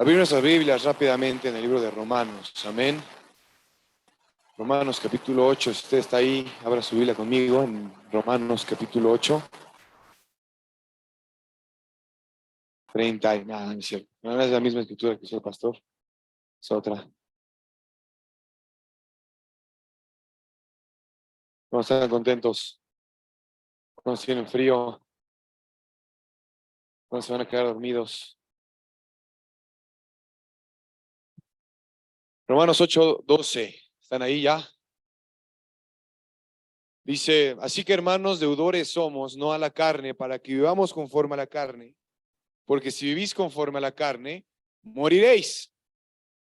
Abrir nuestras Biblias rápidamente en el libro de Romanos. Amén. Romanos capítulo 8. Si usted está ahí, abra su Biblia conmigo en Romanos capítulo 8. 30 y nada, no es cierto. No es la misma escritura que usó el pastor. Es otra. ¿Cómo están contentos? ¿Cómo tienen frío? ¿Cómo se van a quedar dormidos? Romanos 8:12. ¿Están ahí ya? Dice, así que hermanos, deudores somos, no a la carne, para que vivamos conforme a la carne. Porque si vivís conforme a la carne, moriréis.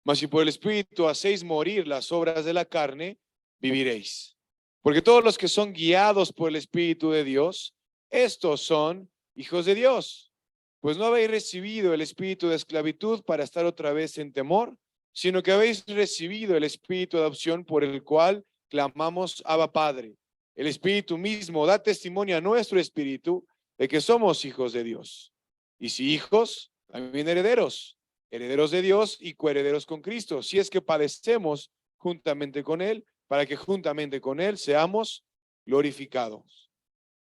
Mas si por el Espíritu hacéis morir las obras de la carne, viviréis. Porque todos los que son guiados por el Espíritu de Dios, estos son hijos de Dios. Pues no habéis recibido el espíritu de esclavitud para estar otra vez en temor, sino que habéis recibido el espíritu de adopción por el cual clamamos Abba Padre. El Espíritu mismo da testimonio a nuestro espíritu de que somos hijos de Dios. Y si hijos, también herederos, herederos de Dios y coherederos con Cristo, si es que padecemos juntamente con Él, para que juntamente con Él seamos glorificados.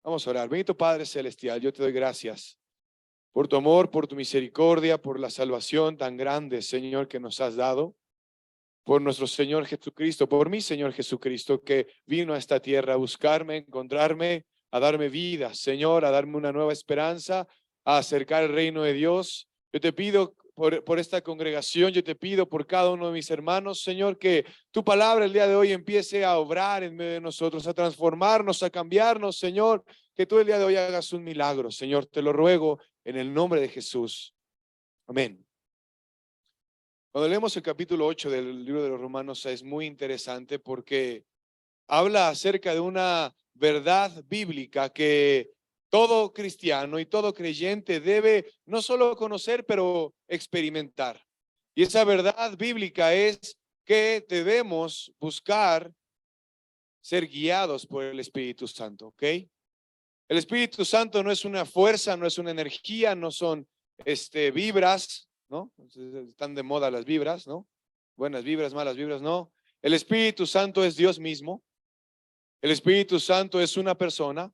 Vamos a orar. Bendito Padre Celestial, yo te doy gracias por tu amor, por tu misericordia, por la salvación tan grande, Señor, que nos has dado, por nuestro Señor Jesucristo, por mi Señor Jesucristo, que vino a esta tierra a buscarme, a encontrarme, a darme vida, Señor, a darme una nueva esperanza, a acercar el reino de Dios. Yo te pido por esta congregación, yo te pido por cada uno de mis hermanos, Señor, que tu palabra el día de hoy empiece a obrar en medio de nosotros, a transformarnos, a cambiarnos, Señor, que tú el día de hoy hagas un milagro, Señor, te lo ruego en el nombre de Jesús. Amén. Cuando leemos el capítulo 8 del libro de los Romanos es muy interesante porque habla acerca de una verdad bíblica que todo cristiano y todo creyente debe no solo conocer, pero experimentar. Y esa verdad bíblica es que debemos buscar ser guiados por el Espíritu Santo, ¿ok? El Espíritu Santo no es una fuerza, no es una energía, no son vibras, ¿no? Están de moda las vibras, ¿no? Buenas vibras, malas vibras, no. El Espíritu Santo es Dios mismo. El Espíritu Santo es una persona.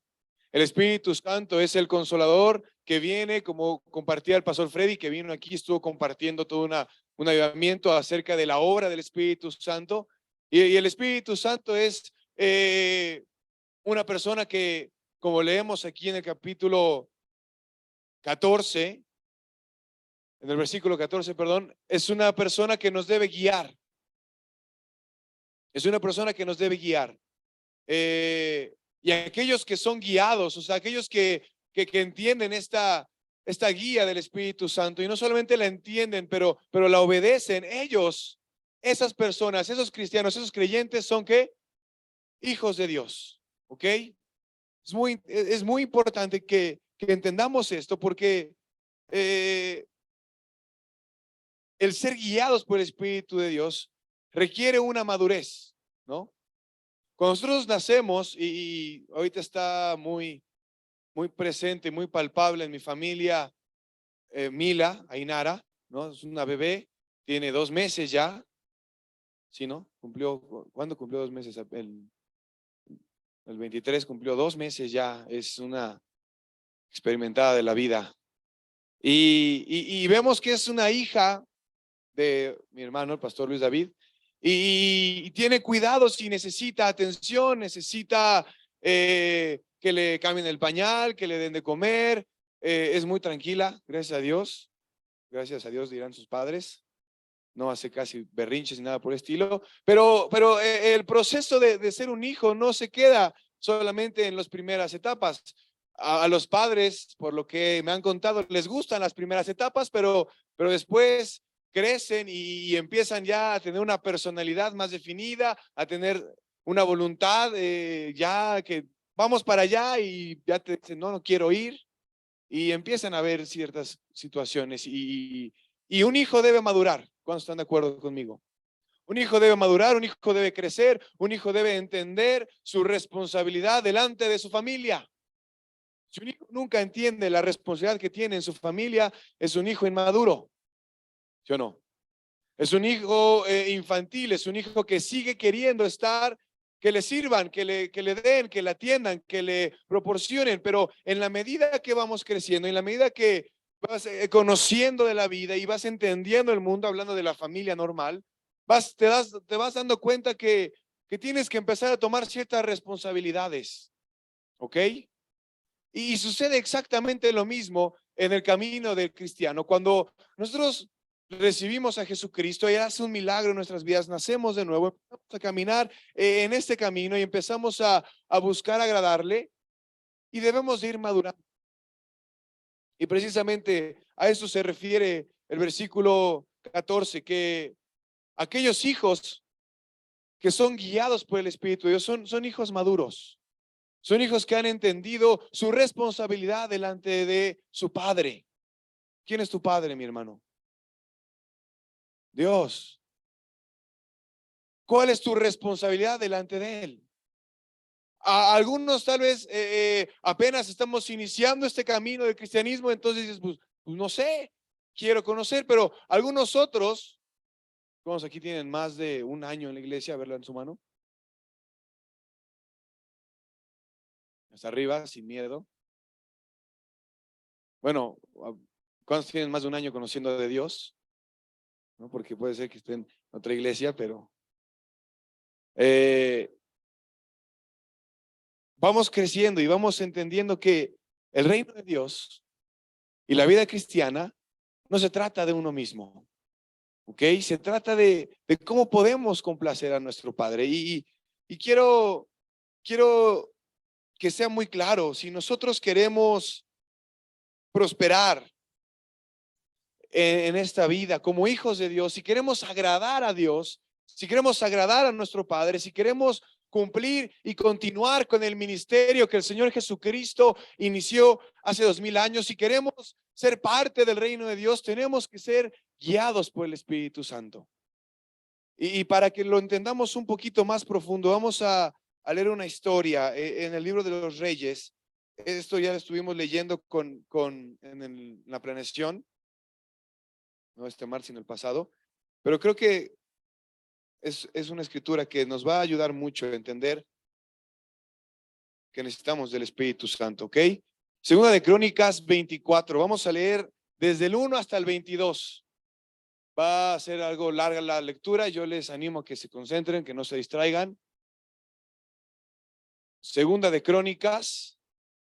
El Espíritu Santo es el consolador que viene, como compartía el pastor Freddy, que vino aquí, estuvo compartiendo todo un avivamiento acerca de la obra del Espíritu Santo. Y el Espíritu Santo es una persona que, como leemos aquí en el capítulo 14, en el versículo 14, perdón, es una persona que nos debe guiar. Es una persona que nos debe guiar. Y aquellos que son guiados, o sea, aquellos que entienden esta guía del Espíritu Santo y no solamente la entienden, pero la obedecen, ellos, esas personas, esos cristianos, esos creyentes son ¿qué? Hijos de Dios, ¿ok? Es muy importante que entendamos esto porque el ser guiados por el Espíritu de Dios requiere una madurez, ¿no? Cuando nosotros nacemos, y ahorita está muy presente, muy palpable en mi familia, Mila, Ainara, ¿no? Es una bebé, tiene 2 meses ya, ¿sí, no? ¿Cuándo cumplió 2 meses? El 23 cumplió 2 meses ya, es una experimentada de la vida. Y vemos que es una hija de mi hermano, el pastor Luis David, y tiene cuidados y necesita atención, necesita que le cambien el pañal, que le den de comer, es muy tranquila, gracias a Dios dirán sus padres, no hace casi berrinches ni nada por el estilo, pero el proceso de ser un hijo no se queda solamente en las primeras etapas. A los padres, por lo que me han contado, les gustan las primeras etapas, pero después crecen y empiezan ya a tener una personalidad más definida, a tener una voluntad ya que vamos para allá y ya te dicen, no quiero ir, y empiezan a ver ciertas situaciones y un hijo debe madurar. ¿Cuántos están de acuerdo conmigo? Un hijo debe madurar, un hijo debe crecer, un hijo debe entender su responsabilidad delante de su familia. Si un hijo nunca entiende la responsabilidad que tiene en su familia, es un hijo inmaduro. ¿Sí o no? Es un hijo infantil, es un hijo que sigue queriendo estar, que le sirvan, que le den, que le atiendan, que le proporcionen, pero en la medida que vamos creciendo, en la medida que vas conociendo de la vida y vas entendiendo el mundo, hablando de la familia normal, te vas dando cuenta que tienes que empezar a tomar ciertas responsabilidades, ¿ok? Y sucede exactamente lo mismo en el camino del cristiano. Cuando nosotros recibimos a Jesucristo, Él hace un milagro en nuestras vidas, nacemos de nuevo, empezamos a caminar en este camino y empezamos a buscar agradarle y debemos de ir madurando. Y precisamente a eso se refiere el versículo 14, que aquellos hijos que son guiados por el Espíritu de Dios son hijos maduros. Son hijos que han entendido su responsabilidad delante de su padre. ¿Quién es tu padre, mi hermano? Dios. ¿Cuál es tu responsabilidad delante de él? A algunos tal vez apenas estamos iniciando este camino del cristianismo, entonces dices, pues no sé, quiero conocer, pero algunos otros, vamos, aquí tienen más de un año en la iglesia, a verla en su mano. Hasta arriba, sin miedo. Bueno, ¿cuántos tienen más de un año conociendo de Dios? ¿No? Porque puede ser que estén en otra iglesia, pero vamos creciendo y vamos entendiendo que el reino de Dios y la vida cristiana no se trata de uno mismo, ¿ok? Se trata de cómo podemos complacer a nuestro Padre. Y quiero que sea muy claro, si nosotros queremos prosperar en esta vida como hijos de Dios, si queremos agradar a Dios, si queremos agradar a nuestro Padre, si queremos cumplir y continuar con el ministerio que el Señor Jesucristo inició hace 2000 años, si queremos ser parte del reino de Dios, tenemos que ser guiados por el Espíritu Santo. Y para que lo entendamos un poquito más profundo, vamos a leer una historia en el libro de los Reyes. Esto ya lo estuvimos leyendo en la planeación, no este mar, sino el pasado, pero creo que es una escritura que nos va a ayudar mucho a entender que necesitamos del Espíritu Santo, ¿ok? Segunda de Crónicas 24, vamos a leer desde el 1 hasta el 22. Va a ser algo larga la lectura, yo les animo a que se concentren, que no se distraigan. Segunda de Crónicas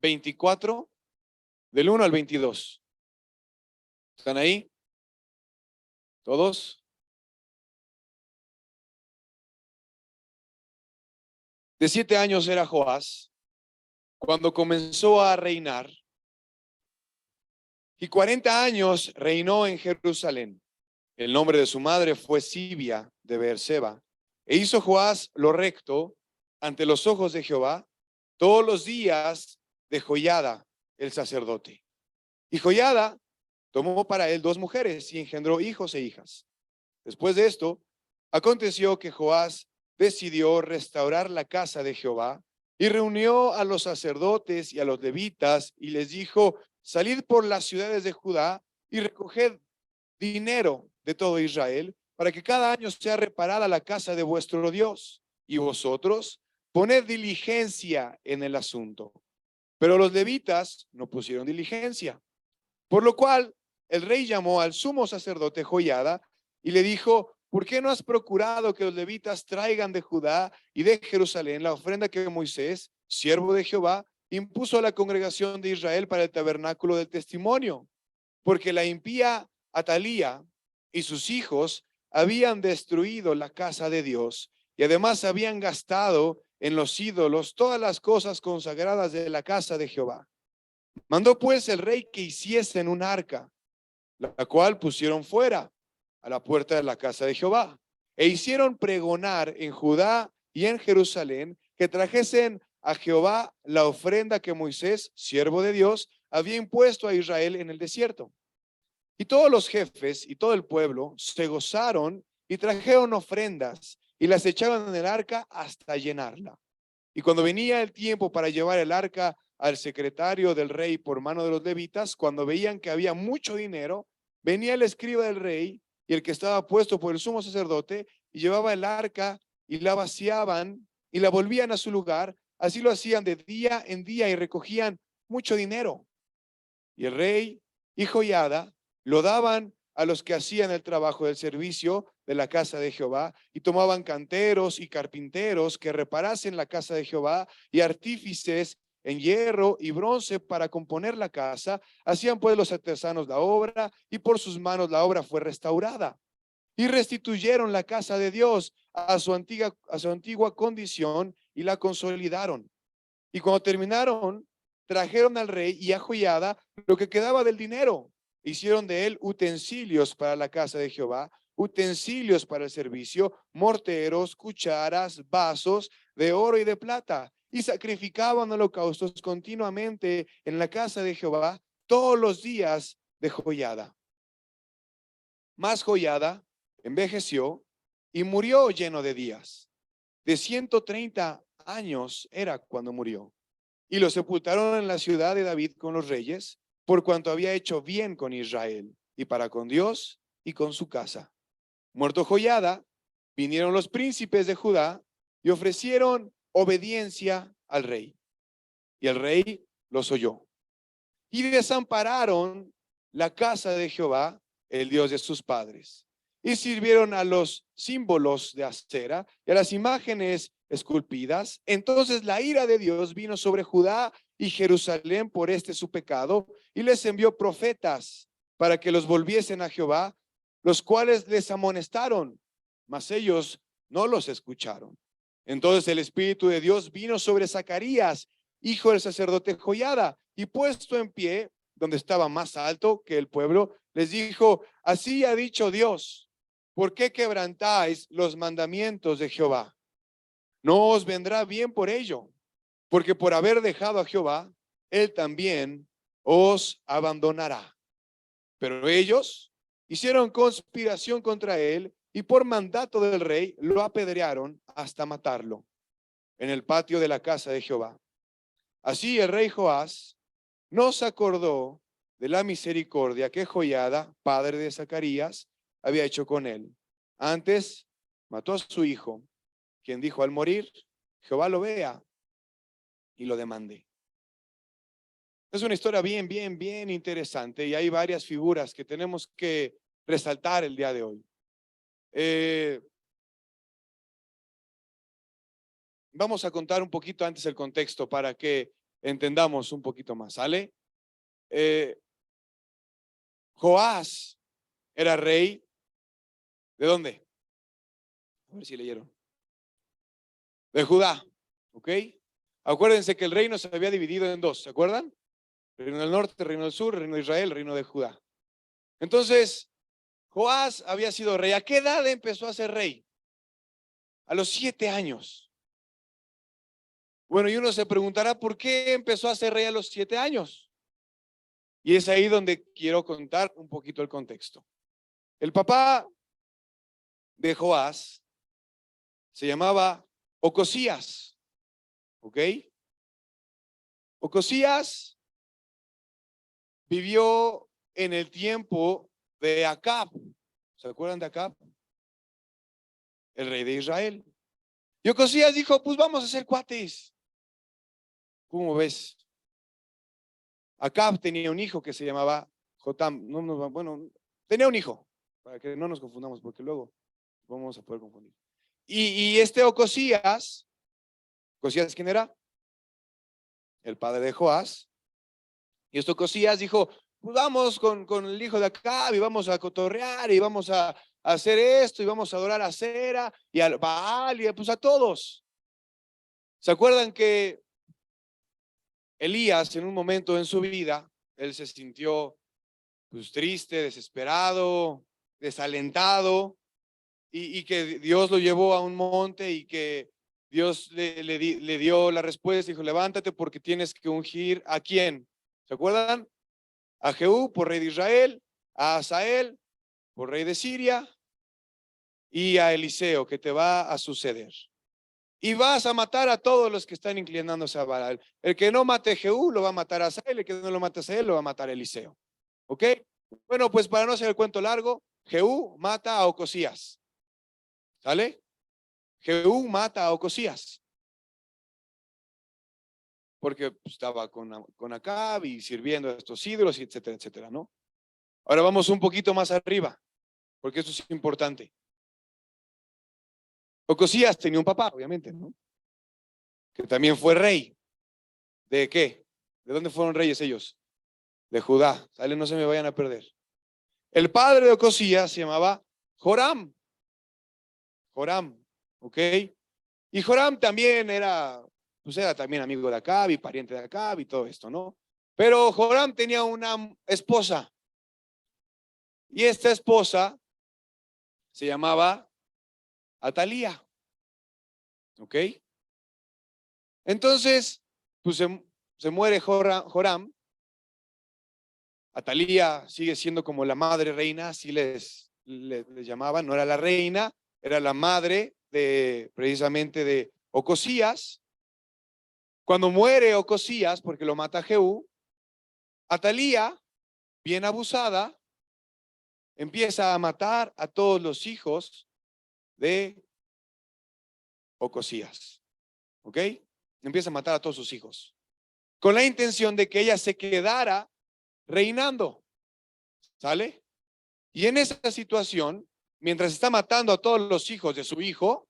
24, del 1 al 22. ¿Están ahí? ¿Todos? De 7 años era Joás cuando comenzó a reinar, y 40 años reinó en Jerusalén. El nombre de su madre fue Sibia de Beerseba. E hizo Joás lo recto ante los ojos de Jehová todos los días de Joiada, el sacerdote. Y Joiada tomó para él 2 mujeres y engendró hijos e hijas. Después de esto, aconteció que Joás decidió restaurar la casa de Jehová y reunió a los sacerdotes y a los levitas y les dijo: salid por las ciudades de Judá y recoged dinero de todo Israel para que cada año sea reparada la casa de vuestro Dios, y vosotros poned diligencia en el asunto. Pero los levitas no pusieron diligencia, por lo cual el rey llamó al sumo sacerdote Joiada y le dijo: ¿por qué no has procurado que los levitas traigan de Judá y de Jerusalén la ofrenda que Moisés, siervo de Jehová, impuso a la congregación de Israel para el tabernáculo del testimonio? Porque la impía Atalía y sus hijos habían destruido la casa de Dios y además habían gastado en los ídolos todas las cosas consagradas de la casa de Jehová. Mandó pues el rey que hiciesen un arca, la cual pusieron fuera a la puerta de la casa de Jehová, e hicieron pregonar en Judá y en Jerusalén que trajesen a Jehová la ofrenda que Moisés, siervo de Dios, había impuesto a Israel en el desierto. Y todos los jefes y todo el pueblo se gozaron y trajeron ofrendas y las echaron en el arca hasta llenarla. Y cuando venía el tiempo para llevar el arca al secretario del rey por mano de los levitas, cuando veían que había mucho dinero, venía el escriba del rey y el que estaba puesto por el sumo sacerdote, y llevaba el arca, y la vaciaban, y la volvían a su lugar. Así lo hacían de día en día, y recogían mucho dinero. Y el rey y Joiada lo daban a los que hacían el trabajo del servicio de la casa de Jehová, y tomaban canteros y carpinteros que reparasen la casa de Jehová, y artífices en hierro y bronce para componer la casa. Hacían pues los artesanos la obra, y por sus manos la obra fue restaurada. Y restituyeron la casa de Dios a su antigua condición, y la consolidaron. Y cuando terminaron, trajeron al rey y a Joiada lo que quedaba del dinero. Hicieron de él utensilios para la casa de Jehová, utensilios para el servicio, morteros, cucharas, vasos de oro y de plata. Y sacrificaban holocaustos continuamente en la casa de Jehová todos los días de Joiada. Mas Joiada envejeció y murió lleno de días. De 130 años era cuando murió. Y lo sepultaron en la ciudad de David con los reyes, por cuanto había hecho bien con Israel, y para con Dios y con su casa. Muerto Joiada, vinieron los príncipes de Judá y ofrecieron obediencia al rey. Y el rey los oyó. Y desampararon la casa de Jehová, el Dios de sus padres, y sirvieron a los símbolos de Acera y a las imágenes esculpidas. Entonces la ira de Dios vino sobre Judá y Jerusalén por este su pecado, y les envió profetas para que los volviesen a Jehová, los cuales les amonestaron, mas ellos no los escucharon. Entonces el Espíritu de Dios vino sobre Zacarías, hijo del sacerdote Joiada, y puesto en pie, donde estaba más alto que el pueblo, les dijo: así ha dicho Dios, ¿por qué quebrantáis los mandamientos de Jehová? No os vendrá bien por ello, porque por haber dejado a Jehová, él también os abandonará. Pero ellos hicieron conspiración contra él, y por mandato del rey lo apedrearon hasta matarlo en el patio de la casa de Jehová. Así el rey Joás no se acordó de la misericordia que Joiada, padre de Zacarías, había hecho con él. Antes mató a su hijo, quien dijo al morir: Jehová lo vea y lo demande. Es una historia bien interesante, y hay varias figuras que tenemos que resaltar el día de hoy. Vamos a contar un poquito antes el contexto para que entendamos un poquito más, ¿sale? Joás era rey, ¿de dónde? A ver si leyeron. De Judá, ¿ok? Acuérdense que el reino se había dividido en dos, ¿se acuerdan? Reino del norte, reino del sur, reino de Israel, reino de Judá. Entonces, Joás había sido rey. ¿A qué edad empezó a ser rey? A los 7 años. Bueno, y uno se preguntará, ¿por qué empezó a ser rey a los 7 años? Y es ahí donde quiero contar un poquito el contexto. El papá de Joás se llamaba Ocosías, ¿ok? Ocosías vivió en el tiempo de Acab. ¿Se acuerdan de Acab? El rey de Israel. Y Ocosías dijo: pues vamos a ser cuates. ¿Cómo ves? Acab tenía un hijo que se llamaba Jotam. Bueno, tenía un hijo, para que no nos confundamos, porque luego vamos a poder confundir. Y este Ocosías, ¿quién era? El padre de Joás. Y este Ocosías dijo: pues vamos con el hijo de Acab y vamos a cotorrear y vamos a hacer esto y vamos a adorar a Acera y al Baal y pues a todos. ¿Se acuerdan que Elías, en un momento en su vida, él se sintió pues triste, desesperado, desalentado, y que Dios lo llevó a un monte y que Dios le dio la respuesta? Dijo: levántate porque tienes que ungir ¿a quién? ¿Se acuerdan? A Jehú por rey de Israel, a Asael por rey de Siria y a Eliseo, que te va a suceder. Y vas a matar a todos los que están inclinándose a Baal. El que no mate a Jehú lo va a matar a Asael, el que no lo mate a Asael lo va a matar a Eliseo. ¿Ok? Bueno, pues para no hacer el cuento largo, Jehú mata a Ocosías. ¿Sale? Jehú mata a Ocosías. Porque estaba con Acab y sirviendo a estos ídolos, etcétera, etcétera, ¿no? Ahora vamos un poquito más arriba, porque esto es importante. Ocosías tenía un papá, obviamente, ¿no? Que también fue rey. ¿De qué? ¿De dónde fueron reyes ellos? De Judá. ¿Sale? No se me vayan a perder. El padre de Ocosías se llamaba Joram. Joram, ¿ok? Y Joram también pues era también amigo de Acab y pariente de Acab y todo esto, ¿no? Pero Joram tenía una esposa. Y esta esposa se llamaba Atalía. ¿Ok? Entonces, pues se muere Joram. Atalía sigue siendo como la madre reina, así les llamaban. No era la reina, era la madre precisamente de Ocosías. Cuando muere Ocosías, porque lo mata Jehú, Atalía, bien abusada, empieza a matar a todos los hijos de Ocosías. ¿Ok? Empieza a matar a todos sus hijos. Con la intención de que ella se quedara reinando. ¿Sale? Y en esa situación, mientras está matando a todos los hijos de su hijo,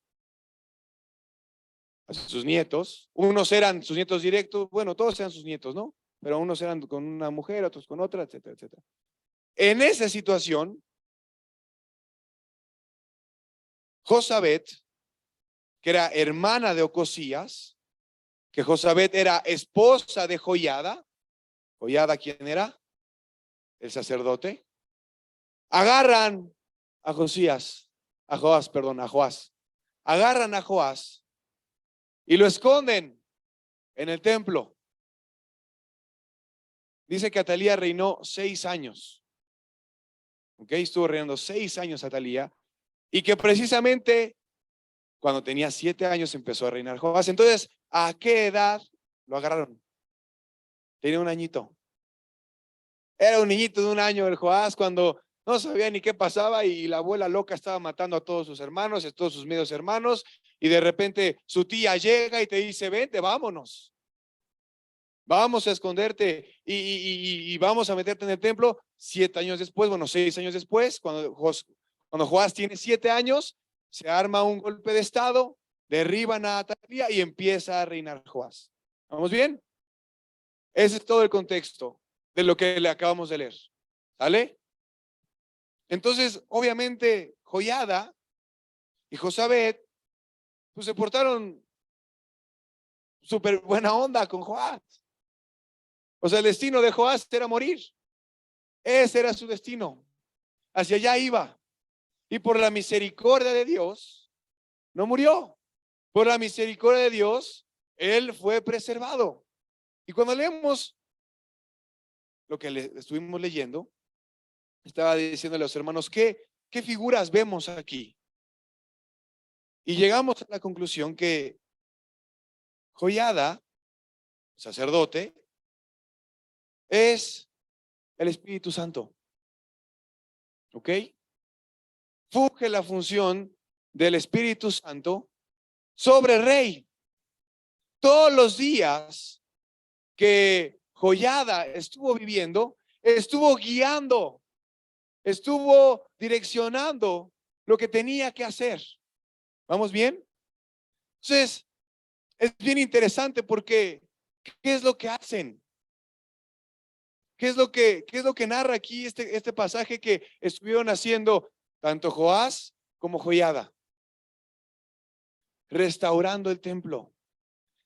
a sus nietos, unos eran sus nietos directos, bueno, todos eran sus nietos, ¿no? Pero unos eran con una mujer, otros con otra, etcétera, etcétera. En esa situación, Josabet, que era hermana de Ocosías, que Josabet era esposa de Joiada. ¿Joiada quién era? El sacerdote. Agarran a Joás. Agarran a Joás y lo esconden en el templo. Dice que Atalía reinó 6 años. ¿Ok? Estuvo reinando 6 años Atalía. Y que precisamente cuando tenía 7 años empezó a reinar Joás. Entonces, ¿a qué edad lo agarraron? Tenía un añito. Era un niñito de 1 año el Joás cuando no sabía ni qué pasaba y la abuela loca estaba matando a todos sus hermanos, a todos sus medios hermanos, y de repente su tía llega y te dice, vente, vámonos. Vamos a esconderte y vamos a meterte en el templo. 7 años después, bueno, 6 años después, cuando Joás tiene 7 años, se arma un golpe de estado, derriban a Atalía y empieza a reinar Joás. ¿Vamos bien? Ese es todo el contexto de lo que le acabamos de leer. ¿Sale? Entonces, obviamente, Joiada y Josabet, pues se portaron súper buena onda con Joás. O sea, el destino de Joás era morir. Ese era su destino. Hacia allá iba. Y por la misericordia de Dios, no murió. Por la misericordia de Dios, él fue preservado. Y cuando leemos lo que estuvimos leyendo, estaba diciendo a los hermanos, ¿qué figuras vemos aquí? Y llegamos a la conclusión que Joiada, sacerdote, es el Espíritu Santo. ¿Ok? Funge la función del Espíritu Santo sobre el rey. Todos los días que Joiada estuvo viviendo, estuvo guiando, estuvo direccionando lo que tenía que hacer. ¿Vamos bien? Entonces, es bien interesante porque ¿qué es lo que hacen? ¿Qué es lo que narra aquí este pasaje que estuvieron haciendo tanto Joás como Joiada? Restaurando el templo.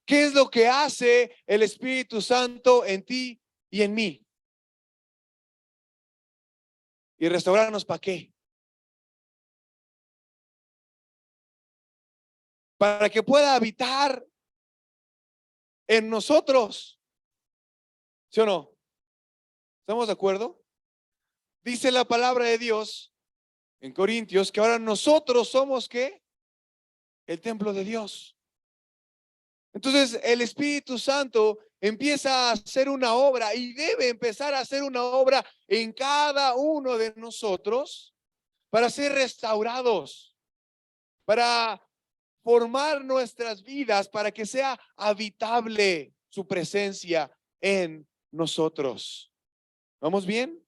¿Qué es lo que hace el Espíritu Santo en ti y en mí? ¿Y restaurarnos para qué? Para que pueda habitar en nosotros. ¿Sí o no? ¿Estamos de acuerdo? Dice la palabra de Dios en Corintios que ahora nosotros somos ¿qué? El templo de Dios. Entonces el Espíritu Santo empieza a hacer una obra y debe empezar a hacer una obra en cada uno de nosotros para ser restaurados, para formar nuestras vidas, para que sea habitable su presencia en nosotros. ¿Vamos bien?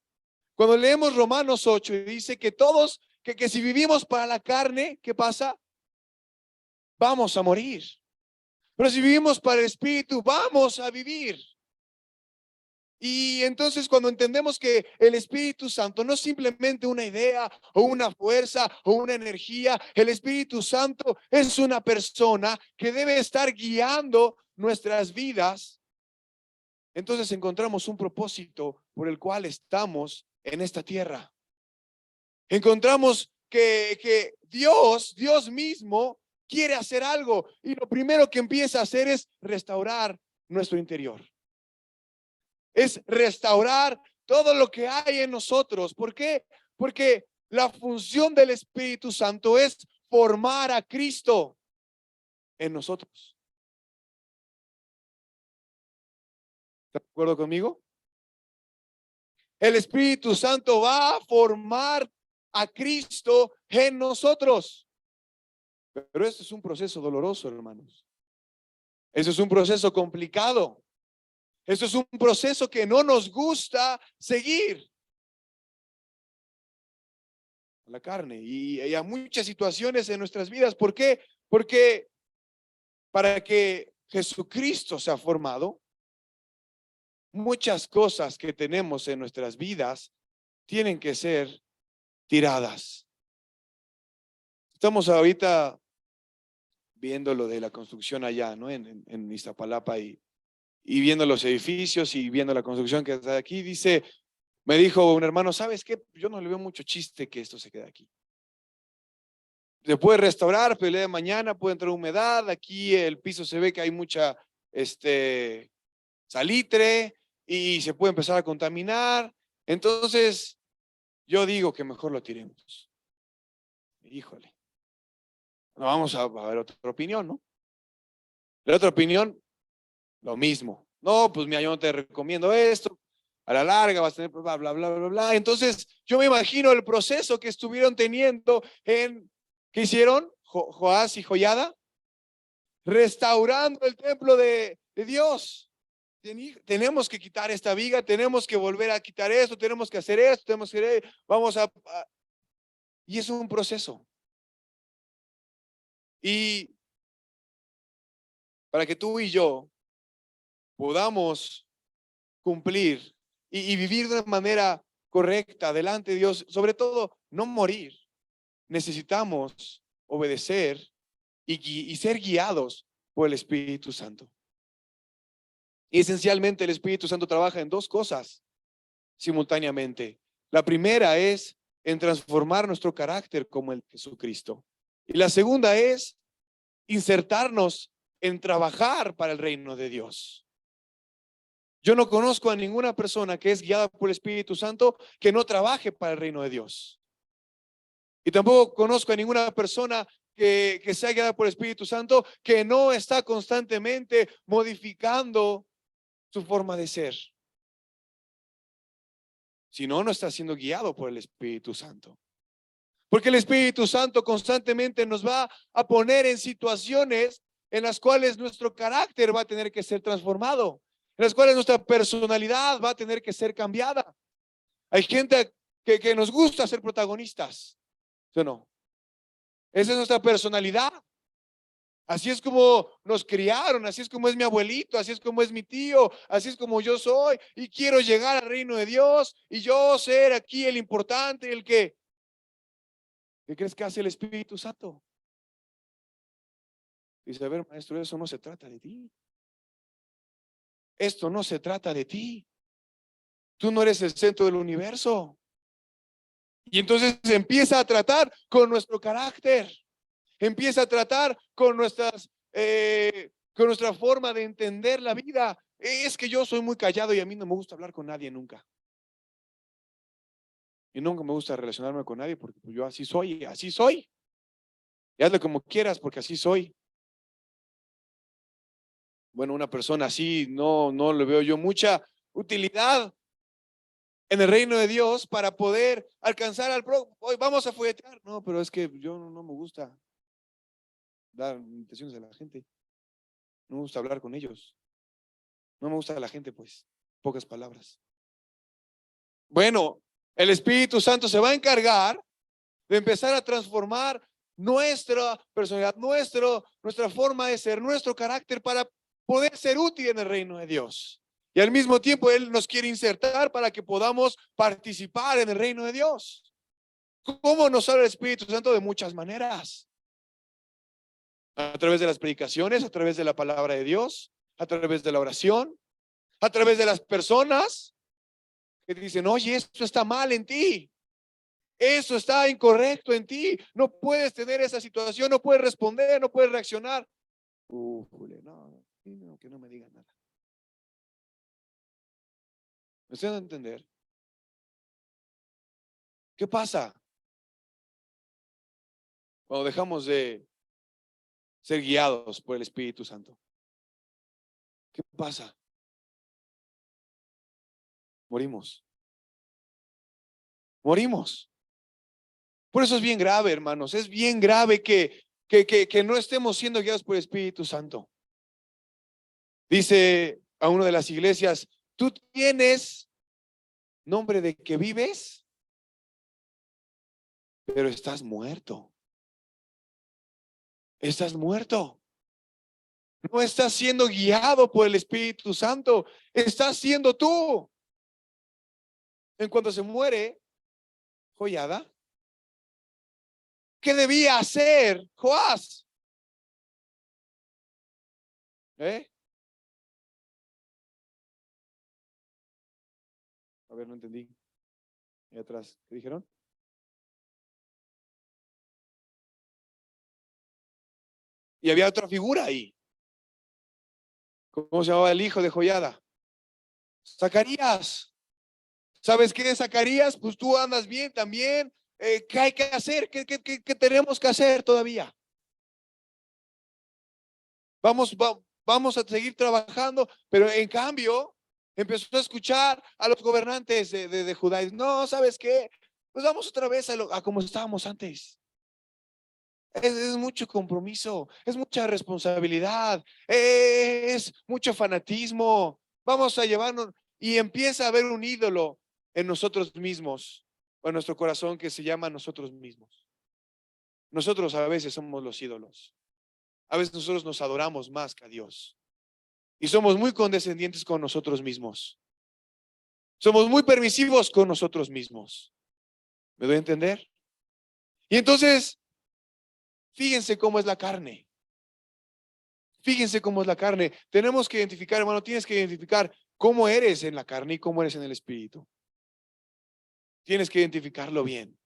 Cuando leemos Romanos 8 dice que todos, que si vivimos para la carne, ¿qué pasa? Vamos a morir. Pero si vivimos para el Espíritu, vamos a vivir. Y entonces cuando entendemos que el Espíritu Santo no es simplemente una idea o una fuerza o una energía, el Espíritu Santo es una persona que debe estar guiando nuestras vidas. Entonces encontramos un propósito por el cual estamos en esta tierra. Encontramos que Dios mismo quiere hacer algo y lo primero que empieza a hacer es restaurar nuestro interior. Es restaurar todo lo que hay en nosotros. ¿Por qué? Porque la función del Espíritu Santo es formar a Cristo en nosotros. ¿Estás de acuerdo conmigo? El Espíritu Santo va a formar a Cristo en nosotros. Pero esto es un proceso doloroso, hermanos. Eso es un proceso complicado. Eso es un proceso que no nos gusta seguir. La carne y a muchas situaciones en nuestras vidas. ¿Por qué? Porque para que Jesucristo sea formado, muchas cosas que tenemos en nuestras vidas tienen que ser tiradas. Estamos ahorita viendo lo de la construcción allá, ¿no? En Iztapalapa y viendo los edificios y viendo la construcción que está aquí. Me dijo un hermano, ¿sabes qué? Yo no le veo mucho chiste que esto se quede aquí. Se puede restaurar, pero el día de mañana puede entrar humedad. Aquí el piso se ve que hay mucha salitre y se puede empezar a contaminar. Entonces, yo digo que mejor lo tiremos. Híjole. No, vamos a ver otra opinión, ¿no? La otra opinión, lo mismo. No, pues mira, yo no te recomiendo esto. A la larga vas a tener bla, bla, bla, bla, bla. Entonces, yo me imagino el proceso que estuvieron teniendo ¿qué hicieron? Joás y Joyada, restaurando el templo de Dios. Tenemos que quitar esta viga, tenemos que volver a quitar esto, tenemos que hacer esto, vamos a y es un proceso. Y para que tú y yo podamos cumplir y vivir de una manera correcta delante de Dios, sobre todo no morir, necesitamos obedecer y ser guiados por el Espíritu Santo. Y esencialmente el Espíritu Santo trabaja en dos cosas simultáneamente. La primera es en transformar nuestro carácter como el de Jesucristo. Y la segunda es insertarnos en trabajar para el reino de Dios. Yo no conozco a ninguna persona que es guiada por el Espíritu Santo que no trabaje para el reino de Dios. Y tampoco conozco a ninguna persona que sea guiada por el Espíritu Santo que no está constantemente modificando su forma de ser. Si no, no está siendo guiado por el Espíritu Santo. Porque el Espíritu Santo constantemente nos va a poner en situaciones en las cuales nuestro carácter va a tener que ser transformado, en las cuales nuestra personalidad va a tener que ser cambiada. Hay gente que nos gusta ser protagonistas, ¿sí o no? Esa es nuestra personalidad. Así es como nos criaron, así es como es mi abuelito, así es como es mi tío, así es como yo soy y quiero llegar al reino de Dios y yo ser aquí el importante, el que... ¿Qué crees que hace el Espíritu Santo? Dice, a ver, maestro, eso no se trata de ti. Esto no se trata de ti. Tú no eres el centro del universo. Y entonces empieza a tratar con nuestro carácter. Empieza a tratar con con nuestra forma de entender la vida. Es que yo soy muy callado y a mí no me gusta hablar con nadie nunca. Y nunca me gusta relacionarme con nadie porque yo así soy, así soy. Y hazlo como quieras porque así soy. Bueno, una persona así no le veo yo mucha utilidad en el reino de Dios para poder alcanzar al prójimo. Hoy vamos a folletear. No, pero es que yo no me gusta dar invitaciones a la gente. No me gusta hablar con ellos. No me gusta la gente, pues. Pocas palabras. Bueno, el Espíritu Santo se va a encargar de empezar a transformar nuestra personalidad, nuestra forma de ser, nuestro carácter para poder ser útil en el reino de Dios. Y al mismo tiempo Él nos quiere insertar para que podamos participar en el reino de Dios. ¿Cómo nos habla el Espíritu Santo? De muchas maneras. A través de las predicaciones, a través de la palabra de Dios, a través de la oración, a través de las personas que dicen, oye, esto está mal en ti. Eso está incorrecto en ti. No puedes tener esa situación, no puedes responder, no puedes reaccionar. No, que no me digan nada. ¿Me están a entender? ¿Qué pasa cuando dejamos de ser guiados por el Espíritu Santo? ¿Qué pasa? Morimos. Morimos. Por eso es bien grave, hermanos. Es bien grave que no estemos siendo guiados por el Espíritu Santo. Dice a una de las iglesias, tú tienes nombre de que vives, pero estás muerto. Estás muerto. No estás siendo guiado por el Espíritu Santo. Estás siendo tú. En cuanto se muere Joiada, ¿qué debía hacer Joás? A ver, no entendí. Ahí atrás, ¿qué dijeron? Y había otra figura ahí. ¿Cómo se llamaba el hijo de Joiada? Zacarías. ¿Sabes qué, Zacarías? Pues tú andas bien también. ¿Qué hay que hacer? ¿Qué tenemos que hacer todavía? Vamos a seguir trabajando, pero en cambio empezó a escuchar a los gobernantes de Judá. No, ¿sabes qué? Pues vamos otra vez a como estábamos antes. Es mucho compromiso, es mucha responsabilidad, es mucho fanatismo. Vamos a llevarnos y empieza a haber un ídolo en nosotros mismos o en nuestro corazón que se llama nosotros mismos. Nosotros a veces somos los ídolos. A veces nosotros nos adoramos más que a Dios. Y somos muy condescendientes con nosotros mismos. Somos muy permisivos con nosotros mismos. ¿Me doy a entender? Y entonces, fíjense cómo es la carne. Fíjense cómo es la carne. Tenemos que identificar, hermano, tienes que identificar cómo eres en la carne y cómo eres en el espíritu. Tienes que identificarlo bien.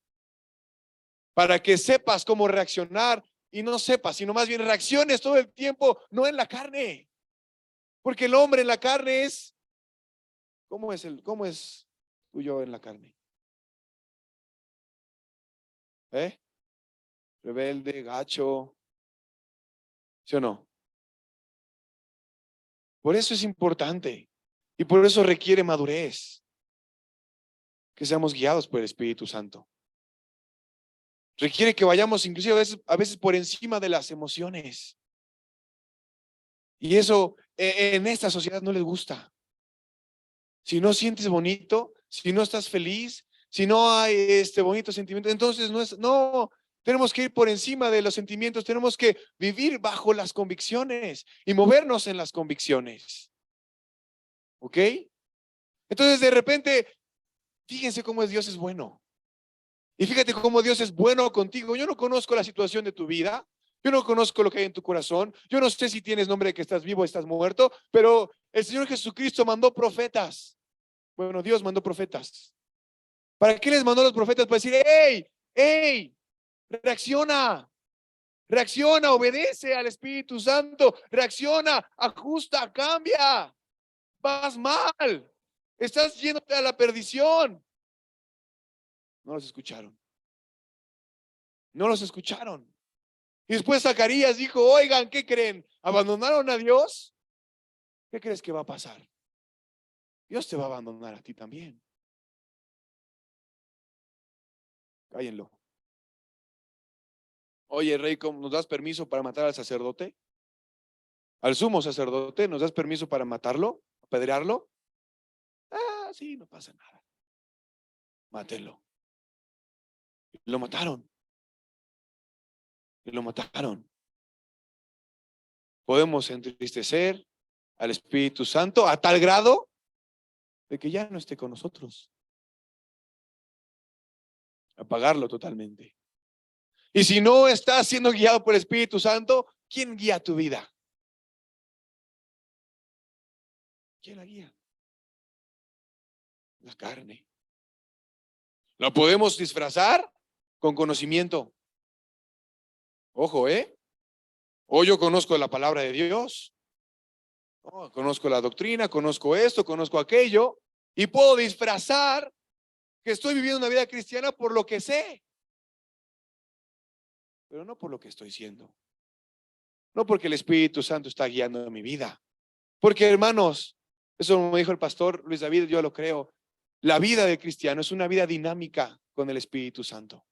Para que sepas cómo reaccionar y no sepas, sino más bien reacciones todo el tiempo, no en la carne. Porque el hombre en la carne es, cómo es tú y yo en la carne? Rebelde, gacho, ¿sí o no? Por eso es importante y por eso requiere madurez, que seamos guiados por el Espíritu Santo. Requiere que vayamos inclusive a veces por encima de las emociones. Y eso en esta sociedad no les gusta. Si no sientes bonito, si no estás feliz, si no hay este bonito sentimiento, entonces no, tenemos que ir por encima de los sentimientos, tenemos que vivir bajo las convicciones y movernos en las convicciones. ¿Ok? Entonces de repente, fíjense cómo Dios es bueno. Y fíjate cómo Dios es bueno contigo. Yo no conozco la situación de tu vida. Yo no conozco lo que hay en tu corazón. Yo no sé si tienes nombre de que estás vivo o estás muerto, pero el Señor Jesucristo mandó profetas. Bueno, Dios mandó profetas. ¿Para qué les mandó los profetas? Para decir, hey, reacciona, reacciona, obedece al Espíritu Santo, reacciona, ajusta, cambia. Vas mal, estás yéndote a la perdición. No los escucharon. No los escucharon. Y después Zacarías dijo, oigan, ¿qué creen? ¿Abandonaron a Dios? ¿Qué crees que va a pasar? Dios te va a abandonar a ti también. Cállenlo. Oye, rey, ¿nos das permiso para matar al sacerdote? Al sumo sacerdote, ¿nos das permiso para matarlo? ¿Apedrearlo? Ah, sí, no pasa nada. Mátenlo. Y lo mataron. Y lo mataron. Podemos entristecer al Espíritu Santo a tal grado de que ya no esté con nosotros. Apagarlo totalmente. Y si no estás siendo guiado por el Espíritu Santo, ¿quién guía tu vida? ¿Quién la guía? La carne. ¿La podemos disfrazar? Con conocimiento. Ojo, o yo conozco la palabra de Dios, conozco la doctrina, conozco esto, conozco aquello, y puedo disfrazar que estoy viviendo una vida cristiana por lo que sé, pero no por lo que estoy siendo. No porque el Espíritu Santo está guiando mi vida. Porque, hermanos, eso me dijo el pastor Luis David, yo lo creo, la vida del cristiano es una vida dinámica con el Espíritu Santo.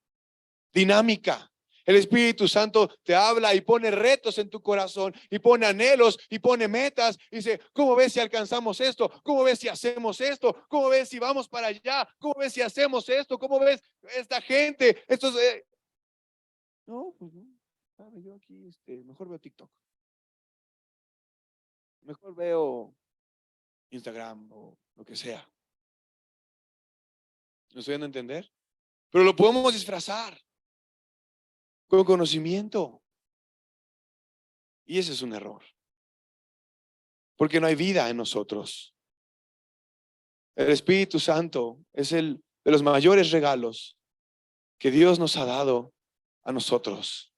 Dinámica. El Espíritu Santo te habla y pone retos en tu corazón y pone anhelos y pone metas y dice, ¿cómo ves si alcanzamos esto? ¿Cómo ves si hacemos esto? ¿Cómo ves si vamos para allá? ¿Cómo ves si hacemos esto? ¿Cómo ves esta gente? Estos, No, pues no. Yo aquí mejor veo TikTok. Mejor veo Instagram o lo que sea. ¿No estoy dando a entender? Pero lo podemos disfrazar con conocimiento. Y ese es un error. Porque no hay vida en nosotros. El Espíritu Santo es el de los mayores regalos que Dios nos ha dado a nosotros.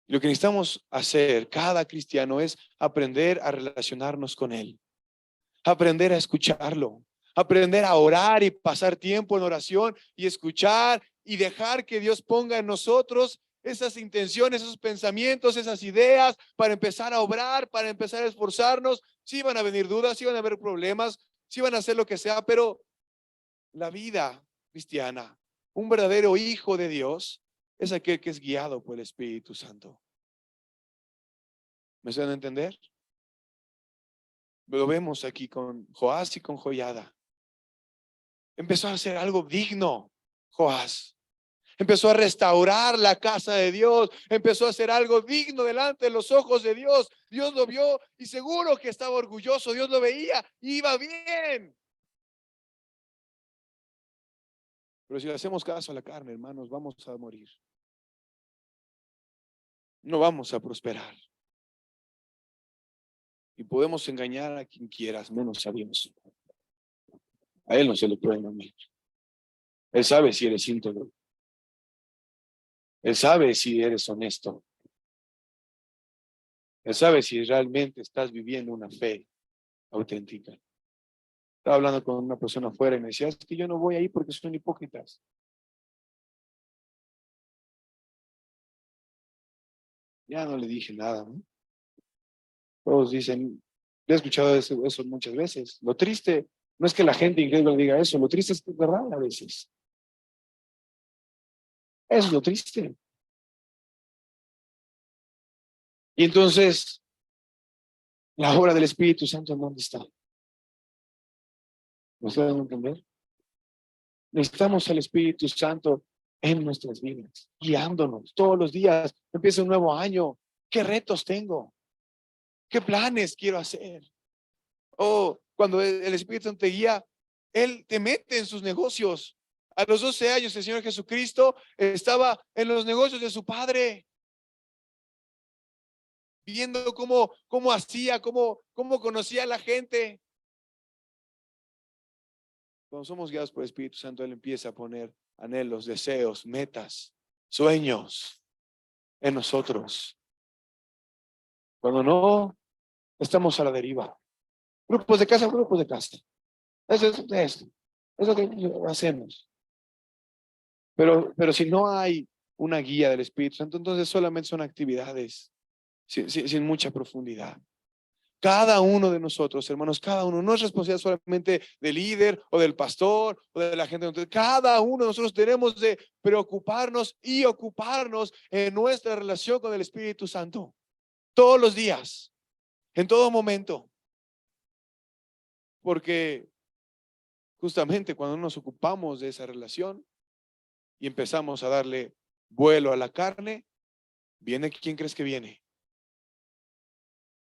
Y lo que necesitamos hacer cada cristiano es aprender a relacionarnos con Él, aprender a escucharlo, aprender a orar y pasar tiempo en oración y escuchar y dejar que Dios ponga en nosotros esas intenciones, esos pensamientos, esas ideas para empezar a obrar, para empezar a esforzarnos. Sí van a venir dudas, sí van a haber problemas, sí van a hacer lo que sea, pero la vida cristiana, un verdadero hijo de Dios, es aquel que es guiado por el Espíritu Santo. ¿Me suelen entender? Lo vemos aquí con Joás y con Joiada. Empezó a hacer algo digno, Joás. Empezó a restaurar la casa de Dios. Empezó a hacer algo digno delante de los ojos de Dios. Dios lo vio y seguro que estaba orgulloso. Dios lo veía y iba bien. Pero si le hacemos caso a la carne, hermanos, vamos a morir. No vamos a prosperar. Y podemos engañar a quien quieras, menos a Dios. A Él no se le puede engañar. Él sabe si eres íntegro. Él sabe si eres honesto. Él sabe si realmente estás viviendo una fe auténtica. Estaba hablando con una persona afuera y me decía, es que yo no voy ahí porque son hipócritas. Ya no le dije nada, ¿no? Todos dicen, he escuchado eso muchas veces. Lo triste no es que la gente incrédula diga eso, lo triste es que es verdad a veces. Eso es lo triste. Y entonces, la obra del Espíritu Santo, ¿en dónde está? ¿Me pueden entender? Necesitamos al Espíritu Santo en nuestras vidas, guiándonos todos los días. Empieza un nuevo año. ¿Qué retos tengo? ¿Qué planes quiero hacer? Cuando el Espíritu Santo te guía, Él te mete en sus negocios. A los 12 años el Señor Jesucristo estaba en los negocios de su Padre, viendo cómo hacía, cómo conocía a la gente. Cuando somos guiados por el Espíritu Santo, Él empieza a poner anhelos, deseos, metas, sueños en nosotros. Cuando no, estamos a la deriva. Grupos de casa, grupos de casa. Eso es lo que hacemos. Pero si no hay una guía del Espíritu Santo, entonces solamente son actividades sin mucha profundidad. Cada uno de nosotros, hermanos, cada uno, no es responsabilidad solamente del líder o del pastor o de la gente. Entonces, cada uno de nosotros tenemos de preocuparnos y ocuparnos en nuestra relación con el Espíritu Santo. Todos los días, en todo momento. Porque justamente cuando nos ocupamos de esa relación y empezamos a darle vuelo a la carne, ¿viene quién crees que viene?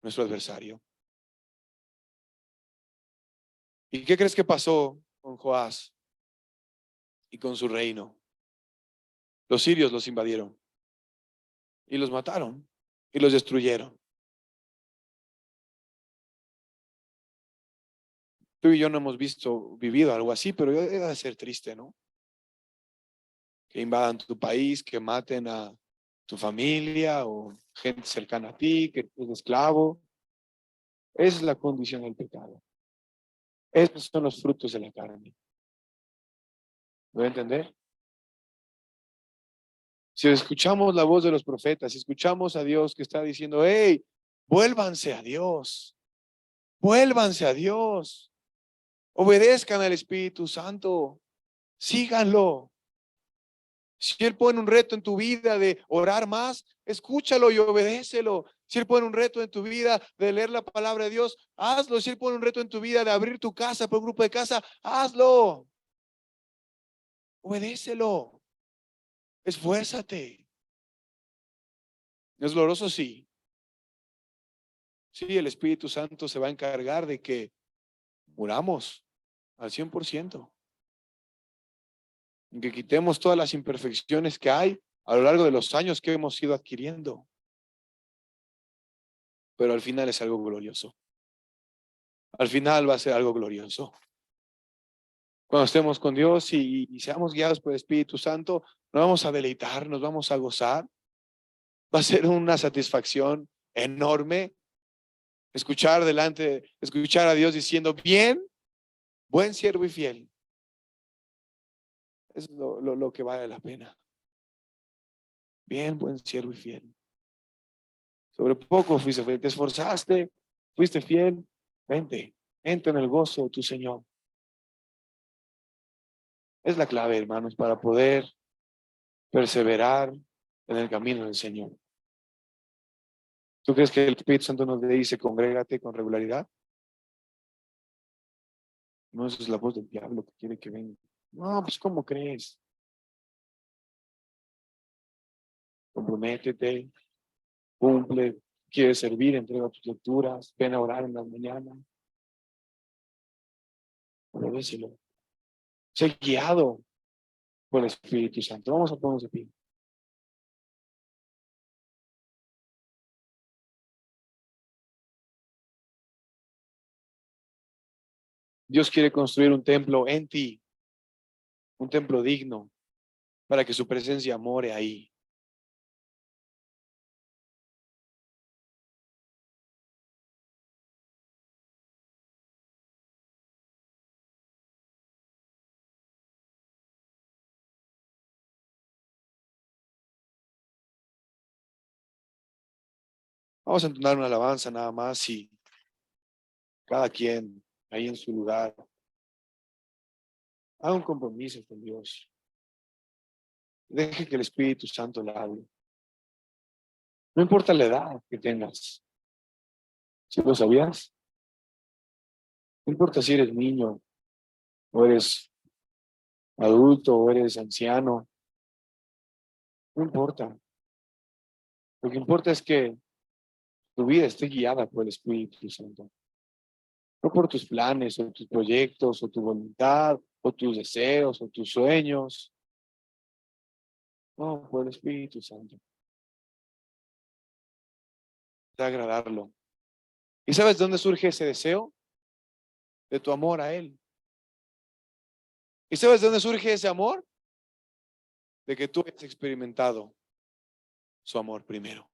Nuestro adversario. ¿Y qué crees que pasó con Joás y con su reino? Los sirios los invadieron y los mataron y los destruyeron. Tú y yo no hemos vivido algo así, pero debe ser triste, ¿no? Que invadan tu país, que maten a tu familia o gente cercana a ti, que tú eres esclavo. Esa es la condición del pecado. Esos son los frutos de la carne. ¿Lo voy a entender? Si escuchamos la voz de los profetas, si escuchamos a Dios que está diciendo, hey, vuélvanse a Dios, vuélvanse a Dios, obedezcan al Espíritu Santo, síganlo. Si Él pone un reto en tu vida de orar más, escúchalo y obedécelo. Si Él pone un reto en tu vida de leer la palabra de Dios, hazlo. Si Él pone un reto en tu vida de abrir tu casa por un grupo de casa, hazlo. Obedécelo. Esfuérzate. ¿Es doloroso? Sí. Sí, el Espíritu Santo se va a encargar de que muramos al 100%. Que quitemos todas las imperfecciones que hay a lo largo de los años que hemos ido adquiriendo. Pero al final es algo glorioso. Al final va a ser algo glorioso. Cuando estemos con Dios y seamos guiados por el Espíritu Santo, nos vamos a deleitar, nos vamos a gozar. Va a ser una satisfacción enorme escuchar a Dios diciendo, bien, buen siervo y fiel. Es lo que vale la pena. Bien, buen siervo y fiel. Sobre poco fuiste fiel, te esforzaste, fuiste fiel, vente, entra en el gozo de tu Señor. Es la clave, hermanos, para poder perseverar en el camino del Señor. ¿Tú crees que el Espíritu Santo nos dice, congrégate con regularidad? No, esa es la voz del diablo que quiere que venga. No, pues ¿cómo crees? Comprométete, cumple, quieres servir, entrega tus lecturas, ven a orar en las mañanas. Obedécelo. Sé guiado por el Espíritu Santo. Vamos a ponernos de pie. Dios quiere construir un templo en ti, un templo digno, para que su presencia more ahí. Vamos a entonar una alabanza nada más y cada quien ahí en su lugar haga un compromiso con Dios. Deje que el Espíritu Santo le hable. No importa la edad que tengas. ¿Sí lo sabías? No importa si eres niño o eres adulto o eres anciano. No importa. Lo que importa es que tu vida esté guiada por el Espíritu Santo. No por tus planes o tus proyectos o tu voluntad o tus deseos o tus sueños. No, por el Espíritu Santo. De agradarlo. ¿Y sabes de dónde surge ese deseo? De tu amor a Él. ¿Y sabes de dónde surge ese amor? De que tú hayas experimentado su amor primero.